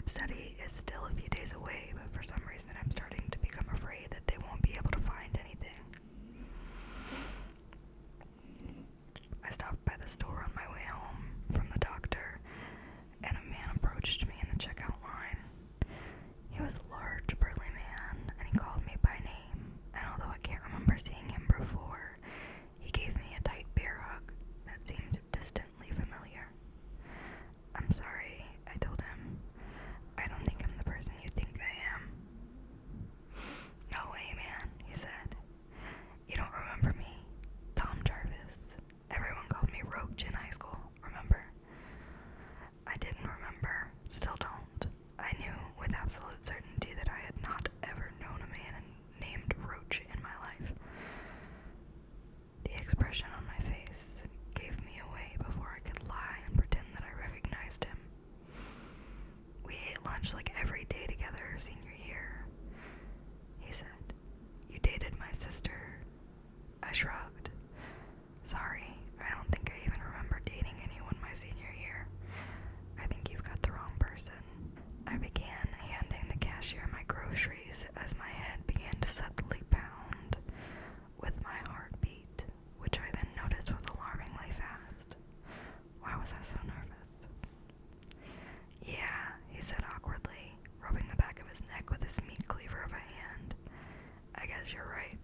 sleep study is still a few days away, but for some reason I'm starting to become afraid that they won't be able to find anything. I stopped by the store on my way home from the doctor, and a man approached me in the checkout line. He was a large, burly man, and he called me by name, and although I can't remember seeing him before, he gave me a tight bear hug that seemed distantly familiar. "I'm sorry," I told him. "I don't think I'm the person you think I am." "No way, man," he said. "You don't remember me? Tom Jarvis. Everyone called me Roach in high school, remember?" I didn't remember, still don't. I knew with absolute certainty that I had not ever known a man named Roach in my life. The expression on my face gave me away before I could lie and pretend that I recognized him. "We ate lunch like every day together senior year," he said. "You dated my sister." I shrugged. "Sorry, I don't think I even remember dating anyone my senior year. I think you've got the wrong person." I began handing the cashier my groceries as my head began to suddenly pound with my heartbeat, which I then noticed was alarmingly fast. Why was I so nervous? "Yeah," he said awkwardly, rubbing the back of his neck with his meat cleaver of a hand. "I guess you're right.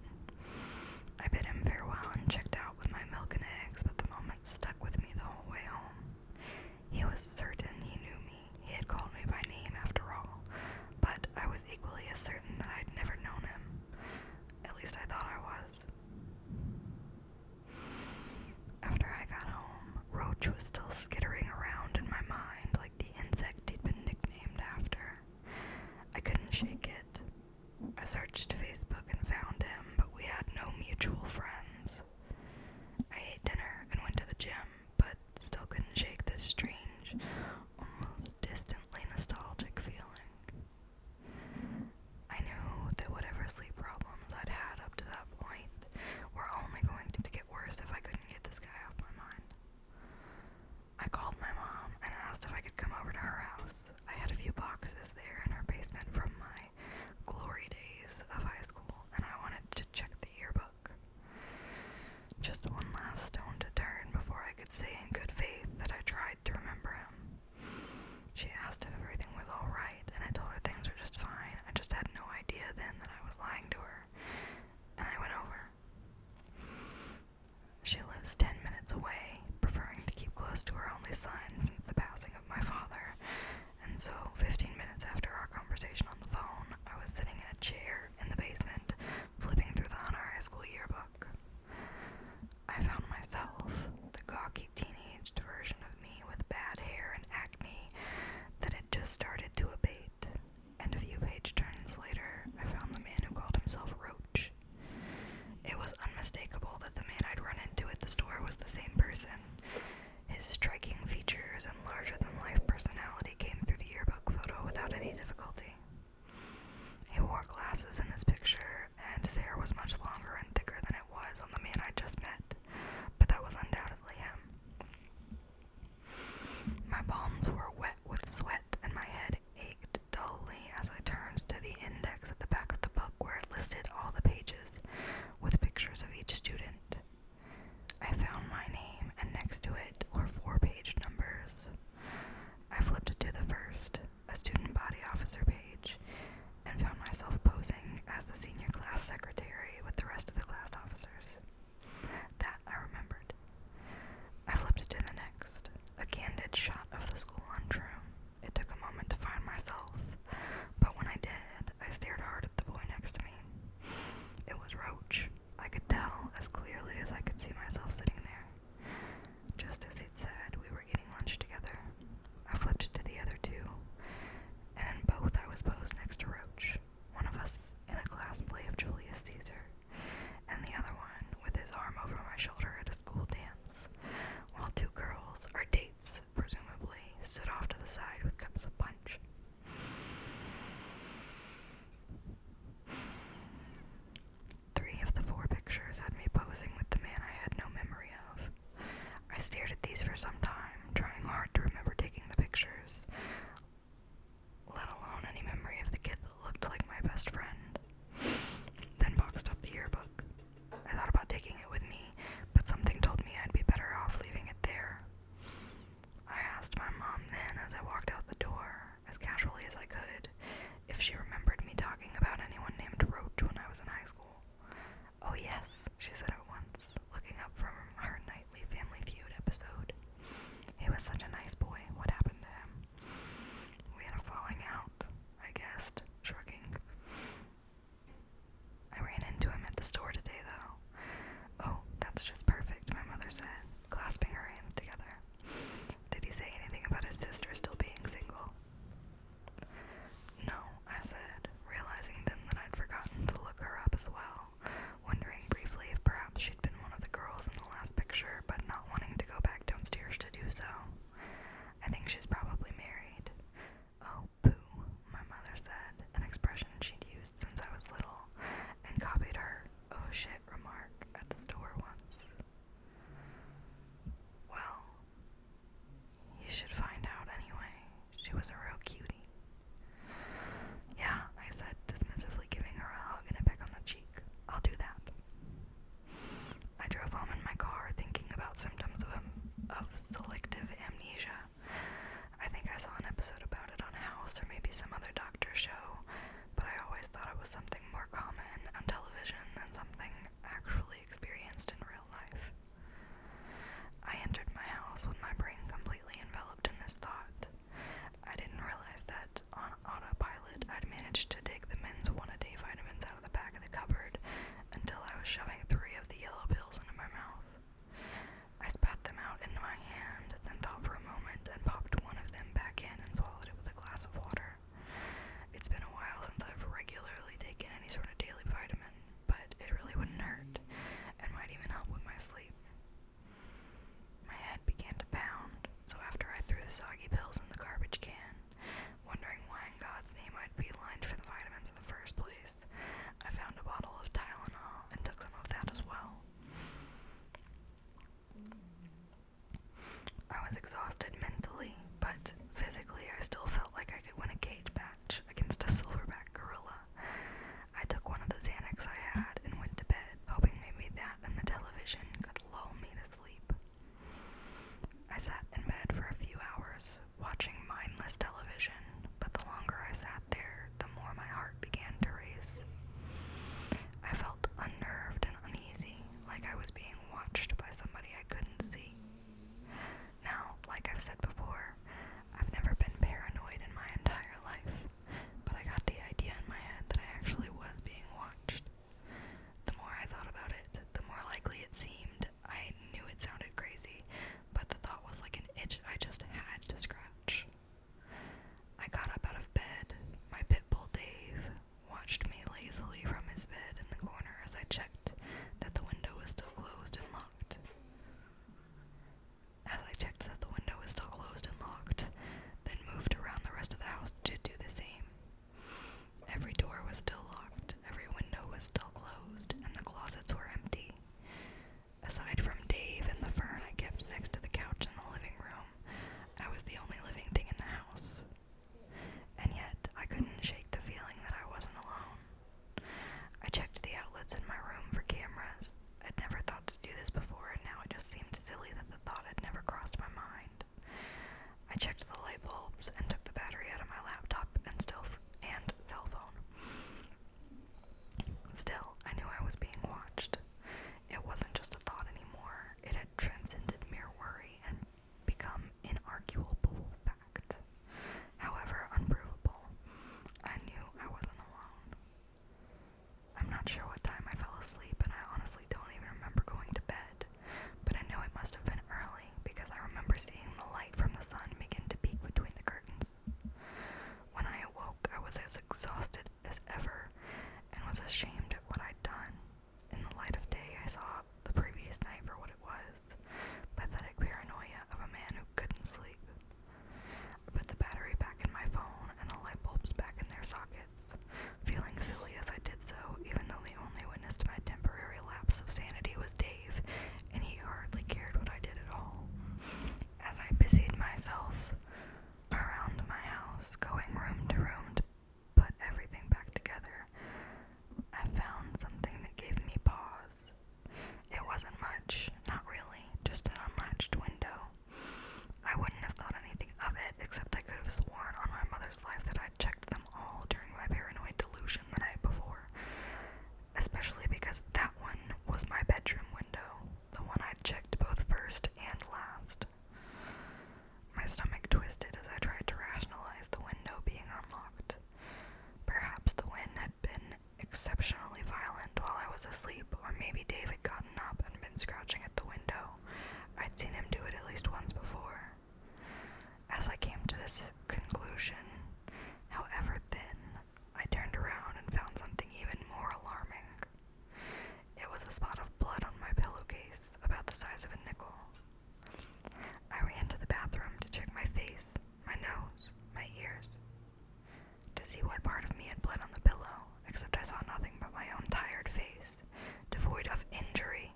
see what part of me had bled on the pillow, except I saw nothing but my own tired face, devoid of injury,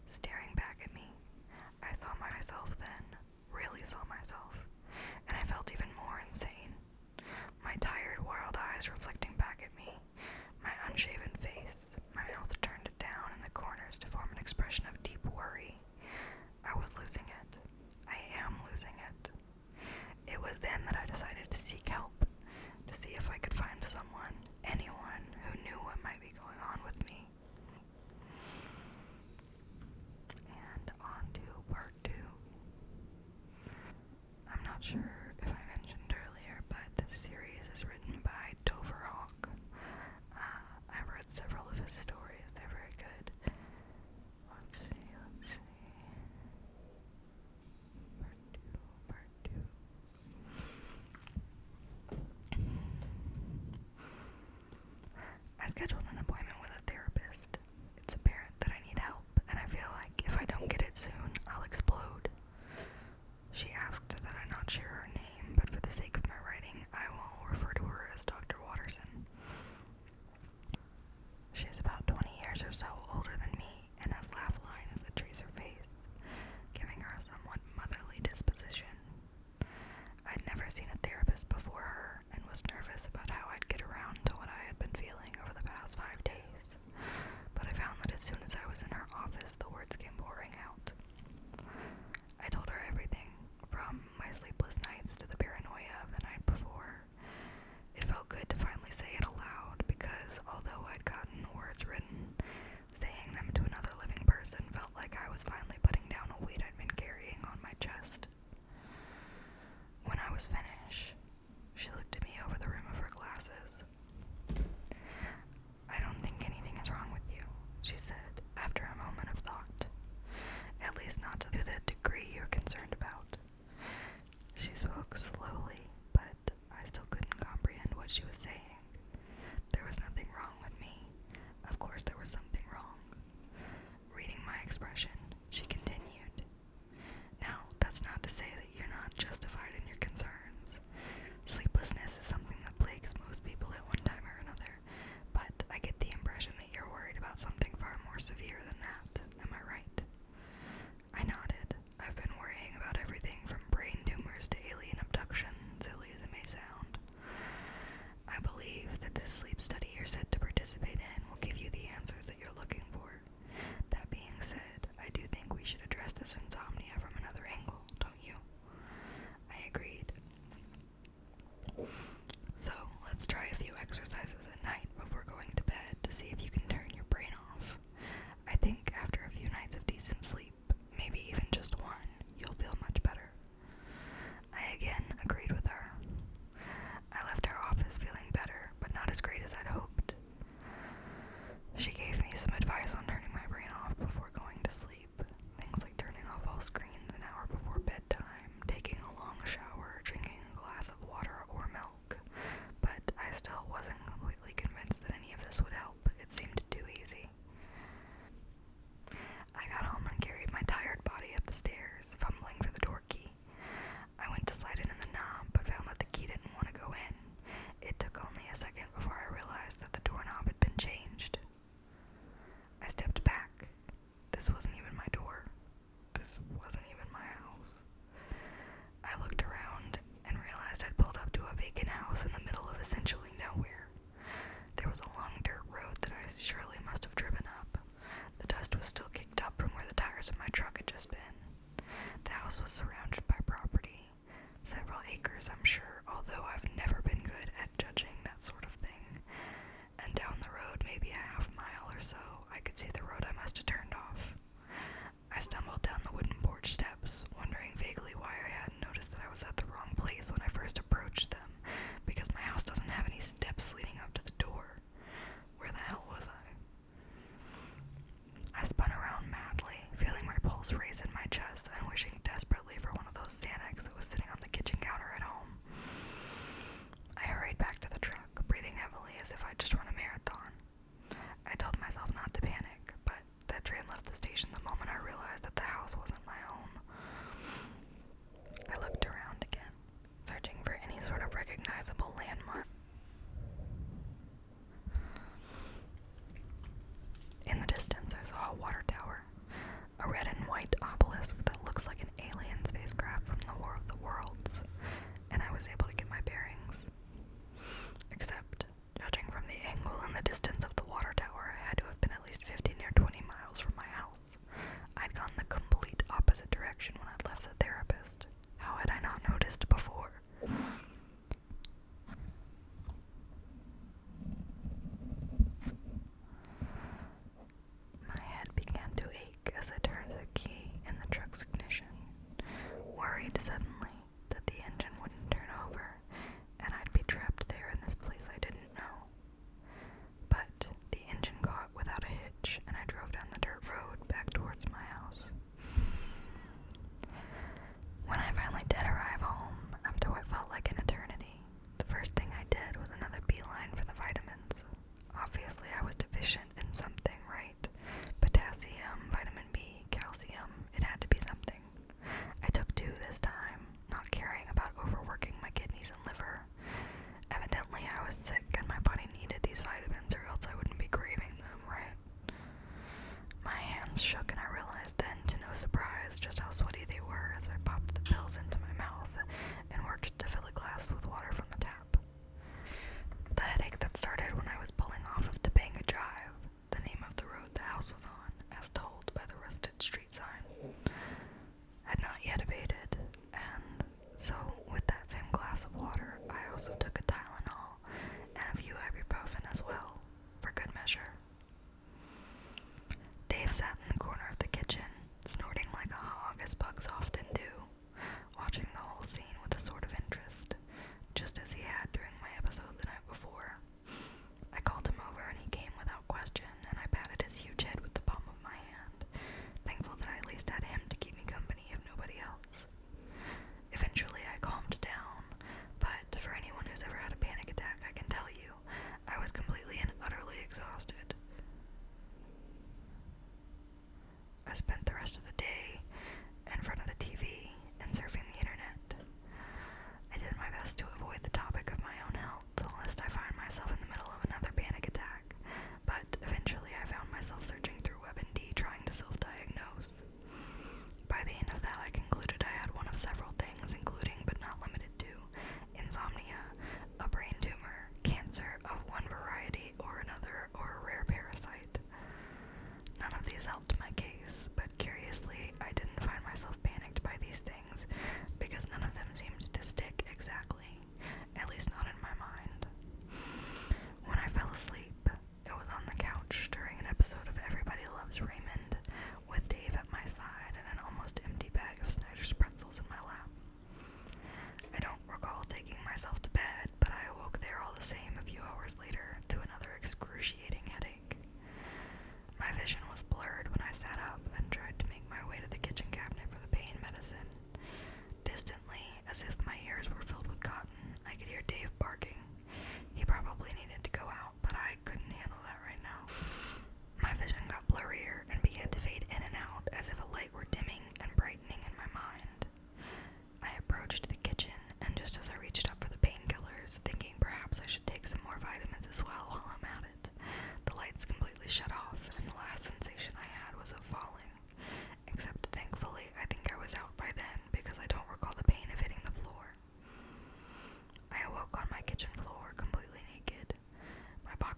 staring back at me. I saw myself then, really saw myself, and I felt even more insane. My tired, wild eyes reflecting back at me, my unshaven face, my mouth turned down in the corners to form an expression of deep worry. I was losing it. I am losing it. It was then that I decided to seek help, to see if I could find someone, anyone, who knew what might be going on with me. And on to part 2. I'm not sure if I mentioned earlier, but this series is written by DoverHawk. I've read several of his stories. They're very good. Let's see. Part 2. I scheduled an appointment with a therapist. It's apparent that I need help, and I feel like if I don't get it soon, I'll explode. She asked that I not share her name, but for the sake of my writing, I will refer to her as Dr. Watterson. She is about 20 years or so older than me, and has laugh lines that trace her face, giving her a somewhat motherly disposition. I'd never seen a therapist before her, and was nervous about how I'd get around to what I had been feeling over the past 5 days, but I found that as soon as I was in her office, the words came pouring out. I told her everything, from my sleepless nights to the paranoia of the night before. It felt good to finally say it aloud, because although I'd gotten the words written, saying them to another living person felt like I was finally putting down a weight I'd been carrying on my chest. When I was finished, she looked at me over the rim of her glasses. "I don't think anything is wrong with you," she said, after a moment of thought. "At least not to the degree you're concerned about." She spoke slowly, but I still couldn't comprehend what she was saying. There was nothing wrong with me. Of course there was something wrong. Reading my expression, she continued. "Now, that's not to say that you're not justified in your concerns. Sleeplessness is something that plagues most people at one time or another, but I get the impression that you're worried about something far more severe than that. Am I right?" I nodded. I've been worrying about everything from brain tumors to alien abduction, silly as it may sound. "I believe that this sleep study you're set to participate in will give you the answers that you're looking for. That being said, I do think we should address this insomnia from another angle, don't you?" I agreed. "So, let's try a few exercises at night before going to bed to see if you can turn your brain off. I think after a few nights of decent sleep, maybe even just one, you'll feel much better." I again agreed with her. I left her office feeling better, but not as great as I'd hoped.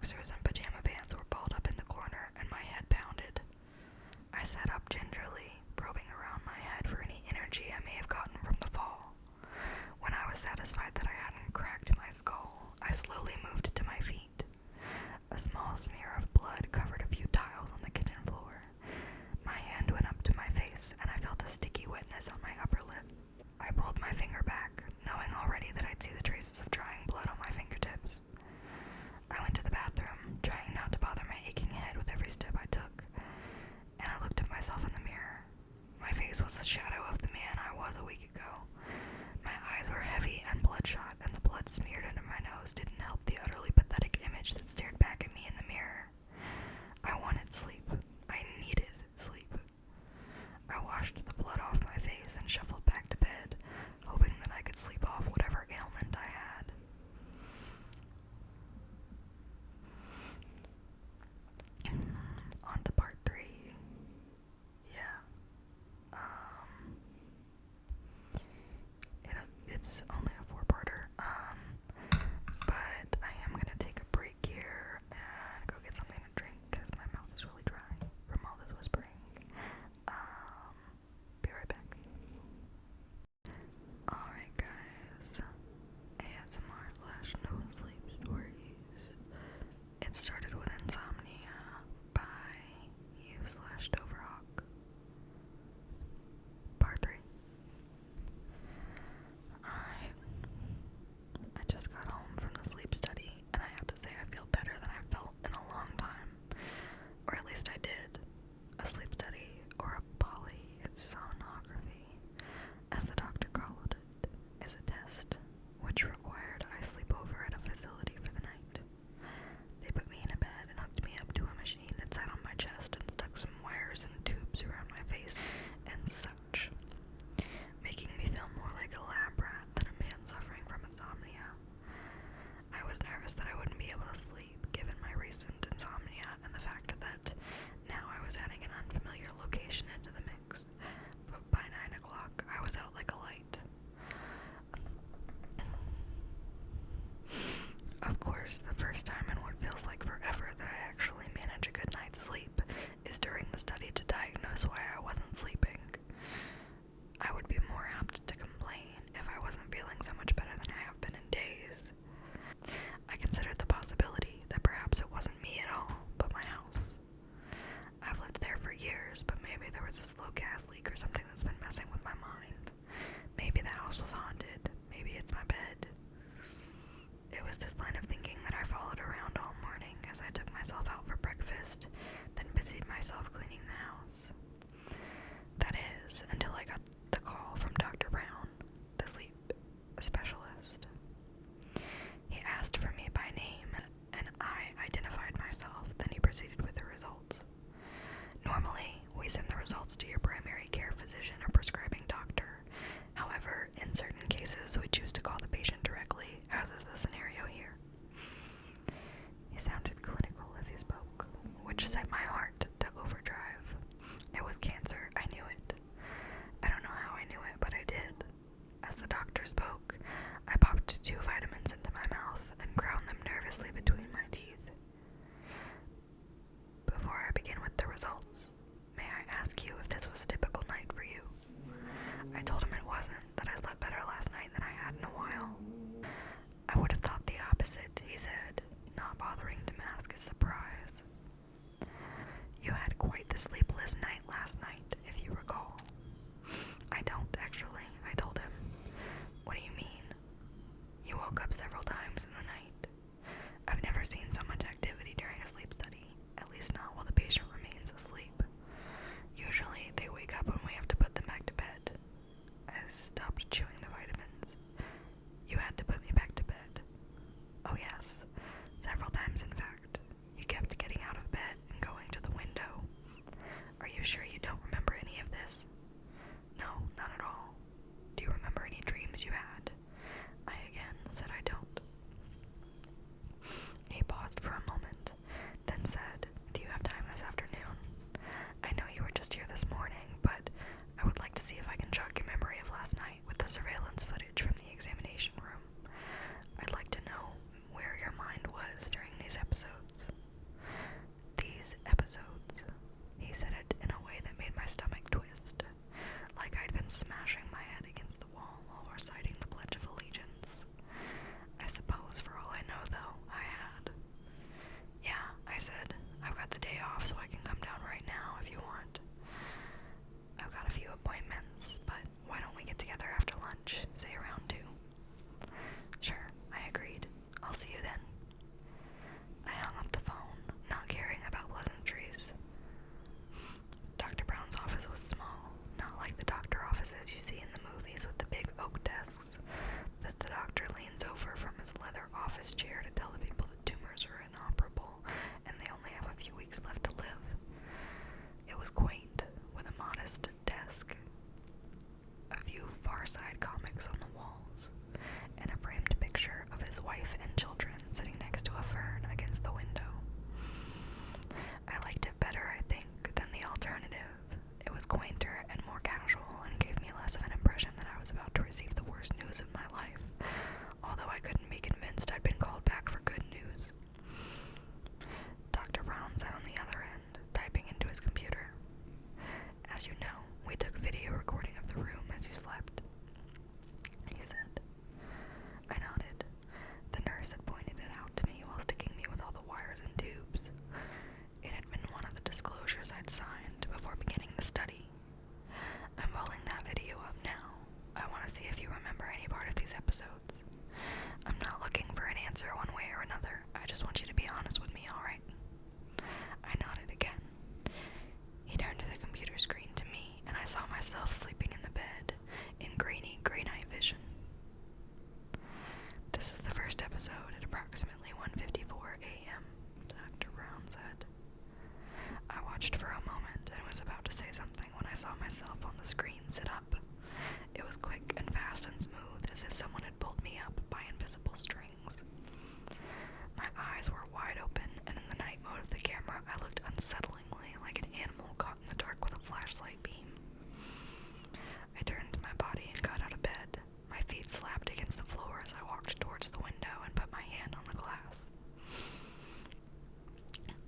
boxers and pajama pants were balled up in the corner, and my head pounded. I sat up gingerly, probing around my head for any energy I may have gotten from the fall. When I was satisfied that I hadn't cracked my skull, I slowly moved to my feet. A small smear of blood covered a few tiles on the kitchen floor. My hand went up to my face, and I felt a sticky wetness on my upper lip. I pulled my finger back, knowing already that I'd see the traces of drying blood on my fingertips. I went to the bathroom, trying not to bother my aching head with every step I took, and I looked at myself in the mirror. My face was a shadow of the man I was a week ago. My eyes were heavy and bloodshot, and the blood smeared into my nose didn't help the utterly pathetic image that stared back at me in the mirror. I wanted sleep. I needed sleep. I washed the blood off my face and shuffled back to bed, hoping that I could sleep off whatever ailment I had. On to part 3. Yeah. It's only a 4-parter. But I am gonna take a break here and go get something to drink because my mouth is really dry from all this whispering. Be right back. Alright guys, ASMR/no-sleep stories. It started with Insomnia by you/DoverHawk. Part 3. Alright. I just got home from the sleep study, and I have to say I feel better than I've felt in a long time. Or at least I did. A sleep study, or a polysomnography, as the doctor called it, is a test which required I sleep over at a facility for the night. They put me in a bed and hooked me up to a machine that sat on my chest and stuck some wires and tubes around my face and such, making me feel more like a lab rat than a man suffering from insomnia. I was nervous that I wouldn't be able to sleep, given my recent insomnia and the fact that now I was adding an unfamiliar location into the mix. But by 9 o'clock, I was out like a light. Of course, the first time in what feels like forever that I actually manage a good night's sleep is during the study to diagnose why I wasn't sleeping. I would be more apt to complain if I wasn't feeling so much better than I have been in days. I considered the possibility that perhaps it wasn't me at all, but my house. I've lived there for years, but maybe there was a slow gas leak or something that's been messing with my mind. Maybe the house was haunted. Maybe it's my bed. It was this line of thinking that I followed around all morning as I took myself out for breakfast, then busied myself cleaning the house. That is, until I got the call from Dr. Brown, the sleep specialist. He asked for me by name, and I identified myself, then he proceeded with the results. Normally, we send the results to your primary care physician or prescribing doctor. However, in certain cases, we choose to call the patient directly, as is the scenario here. He sounded clinical as he spoke, which set my heart to overdrive. It was cancer, I knew it. I don't know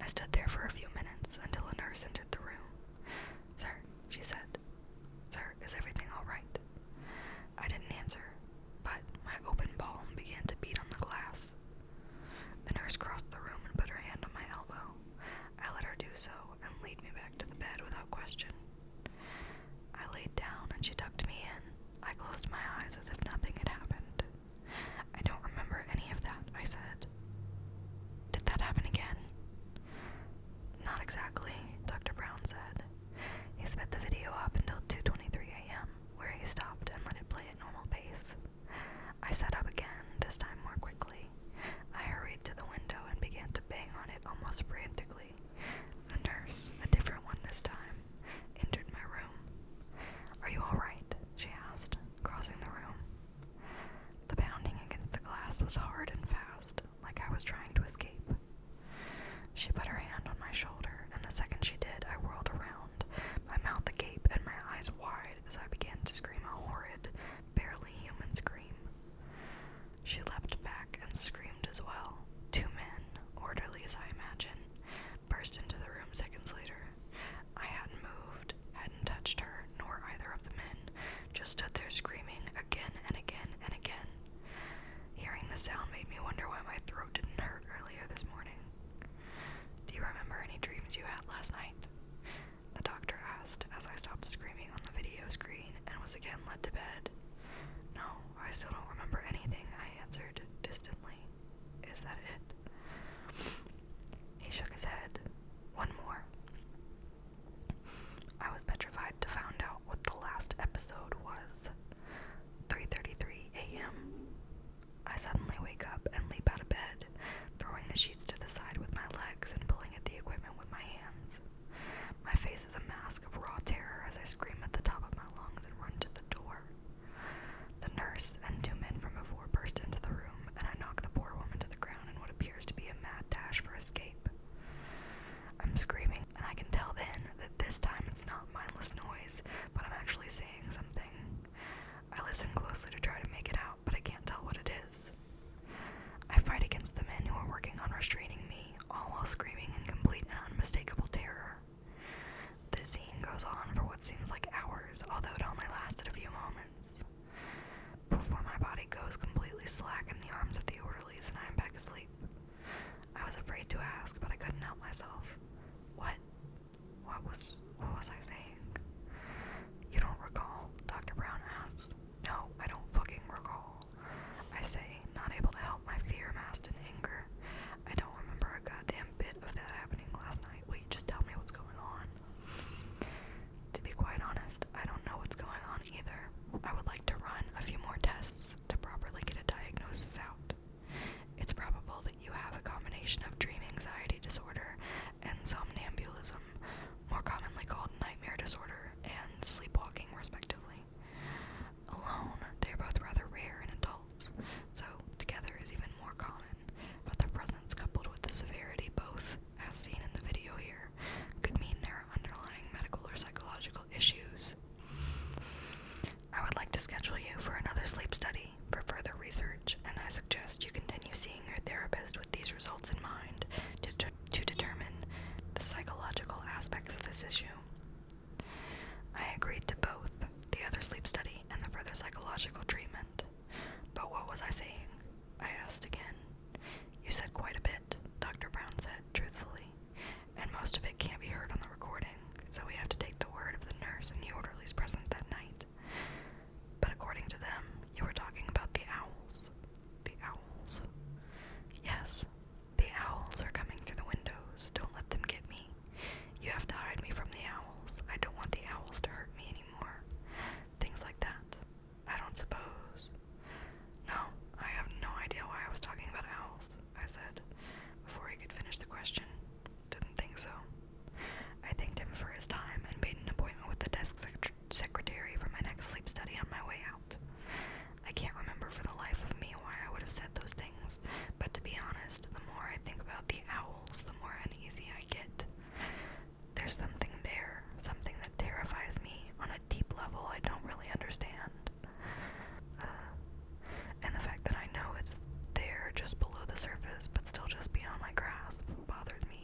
I stood there for a few minutes until a nurse entered the room. "Sir," she said. "Sir, is everything all right?" I didn't answer, but my open palm began to beat on the glass. The nurse crossed the room and put her hand on my elbow. I let her do so and laid me back to the bed without question. I laid down and she tucked me in. I closed my eyes as if nothing had happened. "I don't remember any of that," I said. "Did that happen again?" "Not exactly," Dr. Brown said. He sped the video up until 2:23 a.m., where he stopped and let it play at normal pace. I sat up again, this time more quickly. I hurried to the window and began to bang on it almost frantically. The nurse, a different one this time, entered my room. "Are you all right?" she asked, crossing the room. The pounding against the glass was hard and fast, like I was trying to escape. She put her hand on my shoulder, and the second she did, I whirled around, my mouth agape and my eyes wide as I began to scream a horrid, barely human scream. She leapt back and screamed as well. 2 men, orderlies I imagine, burst into the room seconds later. I hadn't moved, hadn't touched her, nor either of the men, just stood there screaming again and again and again. Hearing the sound made me wonder why my throat didn't hurt earlier this morning. "Do you remember any dreams you had last night?" the doctor asked as I stopped screaming on the video screen and was again led to bed. "No, I still don't remember anything," I answered distantly. "Is that it?" He shook his head. "One more." I was petrified to find out what the last episode was. 3:33 a.m. I suddenly wake up and leap out of bed, throwing the sheets to the side with my legs and pulling at the equipment with my hands. My face is a mask of raw terror as I scream at the top of my lungs and run to the door. The nurse and 2 men from before burst into the room, and I knock the poor woman to the ground in what appears to be a mad dash for escape. I'm screaming, and I can tell then that this time it's not mindless noise, but I'm actually saying something. I listen closely to try to make it out, but I can't tell what it is. I fight against the men who are working on restraining me, all while screaming in complete and unmistakable terror. The scene goes on for what seems like hours, although it only lasted a few moments, before my body goes completely slack in the arms of the orderlies and I am back asleep. I was afraid to ask, but I couldn't help myself. What was I saying? "You don't recall?" Dr. Brown asked. "No, I don't fucking recall," I say, not able to help my fear masked in anger. "I don't remember a goddamn bit of that happening last night. Will you just tell me what's going on?" To be quite honest, I don't know what's going on either. I would like to run a few more tests to properly get a diagnosis out. It's probable that you have a combination of dream anxiety disorder and somnambulism, more commonly called nightmare disorder, and sleepwalking, respectively. Alone, they're both rather rare in adults, so together is even more common, but their presence coupled with the severity both, as seen in the video here, could mean there are underlying medical or psychological issues. I would like to schedule you for another sleep study for further research, and I suggest you continue seeing your therapist with these results in mind to determine the psychological aspects of this issue. I agreed to both, the other sleep study and the further psychological treatment. But what was I saying? I asked again. "You said quite a bit," Dr. Brown said, truthfully, "and most of it can't be heard on the recording, so we have to take the word of the nurse and the orderlies present that night. But according to them, you were talking about the owls." "The owls?" "Yes, the owls are coming through the windows. Don't let them get me. You have to hide me from the owls. I don't want the owls to hurt me anymore. Things like that. I don't suppose." "No, I have no idea why I was talking about owls," I said, before he could finish the question. "Didn't think so." I thanked him for his time and made an appointment with the desk secretary for my next sleep study on my way out. I can't remember for the life of me why I would have said those things, but to be honest, the more I think about the owls, the more uneasy I get. There's something there, something that terrifies me on a deep level I don't really understand. And the fact that I know it's there just below the surface, but still just beyond my grasp, bothers me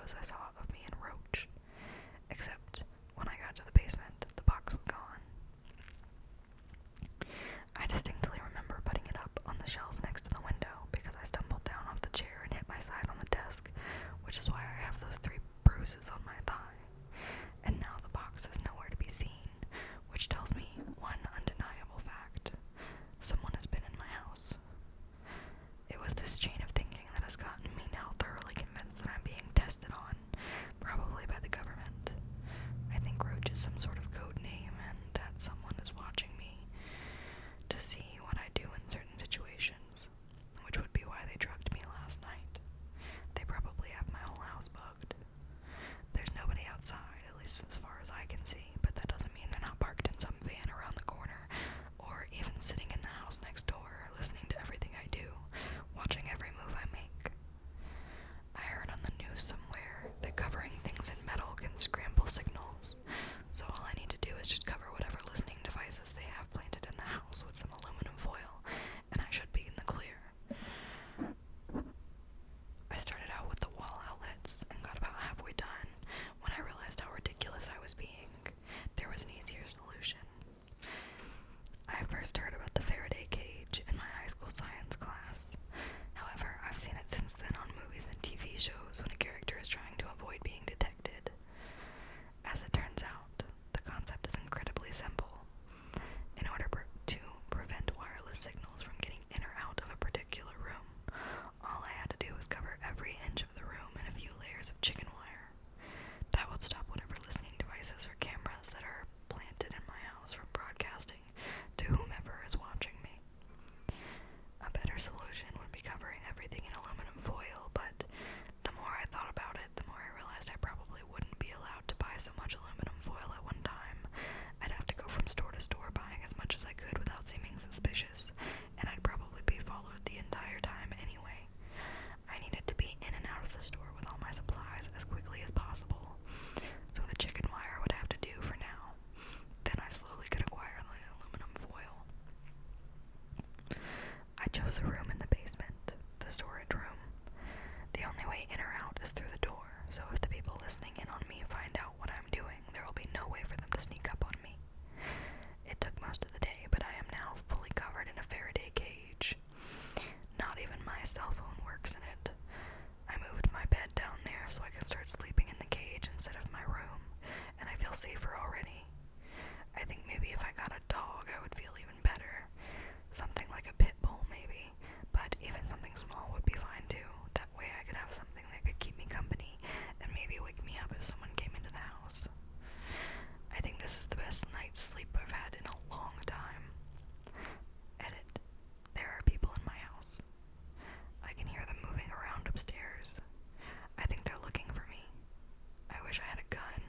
photos I saw of me and Roach. Except when I got to the basement, the box was gone. I distinctly remember putting it up on the shelf next to the window because I stumbled down off the chair and hit my side on the desk, which is why I have those 3 bruises on my thigh. And now the box is nowhere to be seen, which tells me one undeniable fact. Someone has been in my house. It was this chain of thinking that has gotten me now thoroughly convinced that I'm being tested on, probably by the government. I think Roach is some sort of code name, and that someone is watching me to see what I do in certain situations, which would be why they drugged me last night. They probably have my whole house bugged. There's nobody outside, at least as far as I can see, but that doesn't mean they're not parked in some van around the corner, or even sitting in the house next door, listening to everything I do, watching every move I make. I heard on the news somewhere that covering things in metal can scramble signals, so all I need to do is just cover whatever listening devices they have planted in the house with some aluminum foil, and I should be in the clear. I started out with the wall outlets and got about halfway done when I realized how ridiculous I was being. There was an easier solution. I first heard about the Faraday cage in my high school science class. However, I've seen it since then on movies and TV shows when a character is trying to avoid being detected. As it turns out, the concept is incredibly simple. In order to prevent wireless signals from getting in or out of a particular room, all I had to do was cover every inch of the room in a few layers of chicken wire. That would stop whatever listening devices or cameras that are planted in my house from broadcasting to whomever is watching me. A better solution would be covering everything in aluminum foil, but the more I thought about it, the more I realized I probably wouldn't be allowed to buy so much aluminum foil at one time. I'd have to go from store to store buying as much as I could without seeming suspicious, and I'd probably be followed the entire time anyway. I needed to be in and out of the store with all my supplies as quickly as possible, so the chicken wire would have to do for now. Then I slowly could acquire the aluminum foil. I chose a room in the basement, the storage room. The only way in or out is through the door, so if the people listening in on me find out what I'm doing, there will be no way for them to sneak up on me. It took most of the day, but I am now fully covered in a Faraday cage. Not even my cell phone works in it. I moved my bed down there so I could start sleeping in the cage instead of my room, and I feel safer already. I think maybe if I got a dog, I would feel even better. Something like a pit bull, maybe, but even something small would be fine too. That way I could have something that could keep me company and maybe wake me up if someone came into the house. I think this is the best night's sleep I've had in a long time. Edit. There are people in my house. I can hear them moving around upstairs. I think they're looking for me. I wish I had a gun.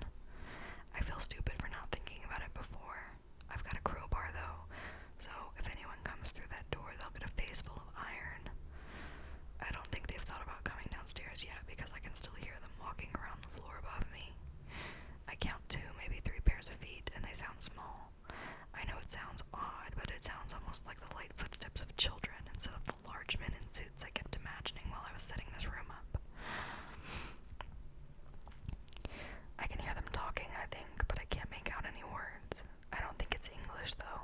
I feel stupid for not thinking about it before. I've got a crowbar though, so if anyone comes through that door, they'll get a face full of iron. I don't think they've thought about coming downstairs yet because I can still hear them walking around the floor above me. I count 2, maybe 3 pairs of feet, and they sound small. I know it sounds odd, but it sounds almost like the light footsteps of children instead of the large men in suits I kept imagining while I was setting this room up. I can hear them talking, I think, but I can't make out any words. I don't think it's English, though.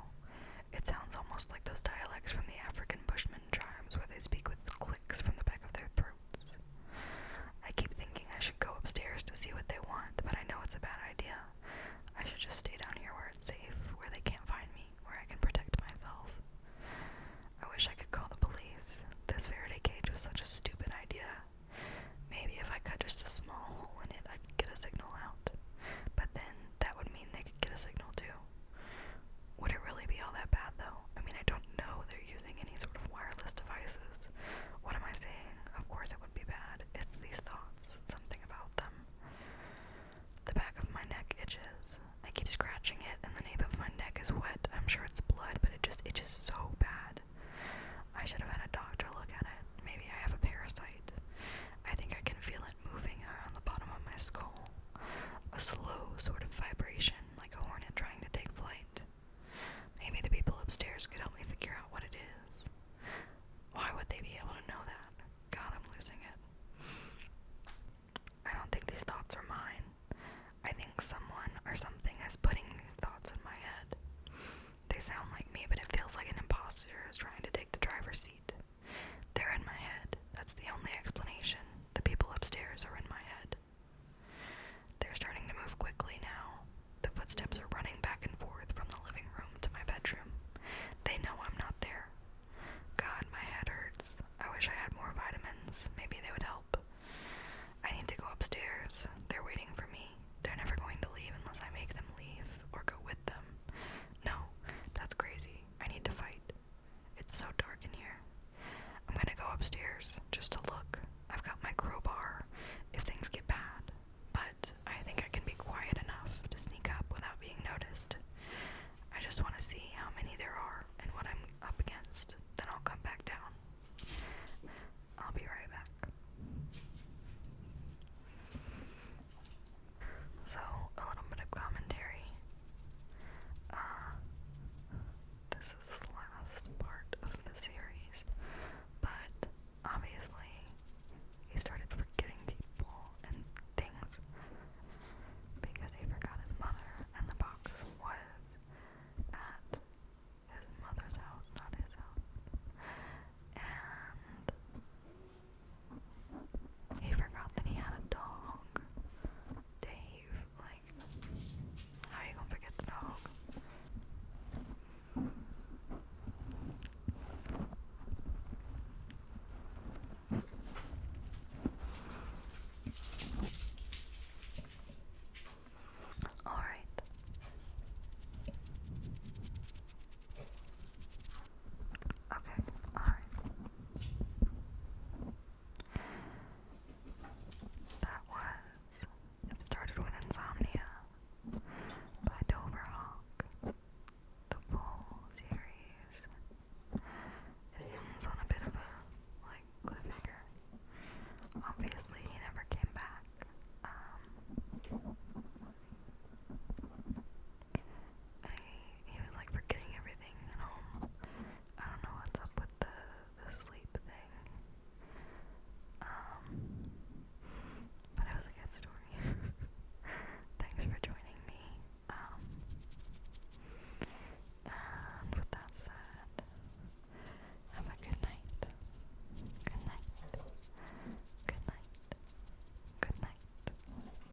It sounds almost like those dialects from the African Bushman tribes where they speak with clicks from the back of their throats. I keep thinking I should go upstairs to see what they want, but I know it's a bad idea. I should just stay down here where it's safe, where they can't find me, where I can protect myself. I wish I could call the police. This Faraday cage was such a stupid idea. Maybe if I cut just a small hole in it, I could get a signal out. But then, that would mean they could get a signal too. Would it really be all that bad though? I mean, I don't know they're using any sort of wireless devices. What am I saying? Of course it would be bad. It's these thoughts. Something about them. The back of my neck itches. I keep scratching it and the nape of my neck is wet. I'm sure it's blood, but it just itches so bad. I should have had a doctor look at it. Maybe I have a parasite. I think I can feel it moving around the bottom of my skull. A slow sort of vibration,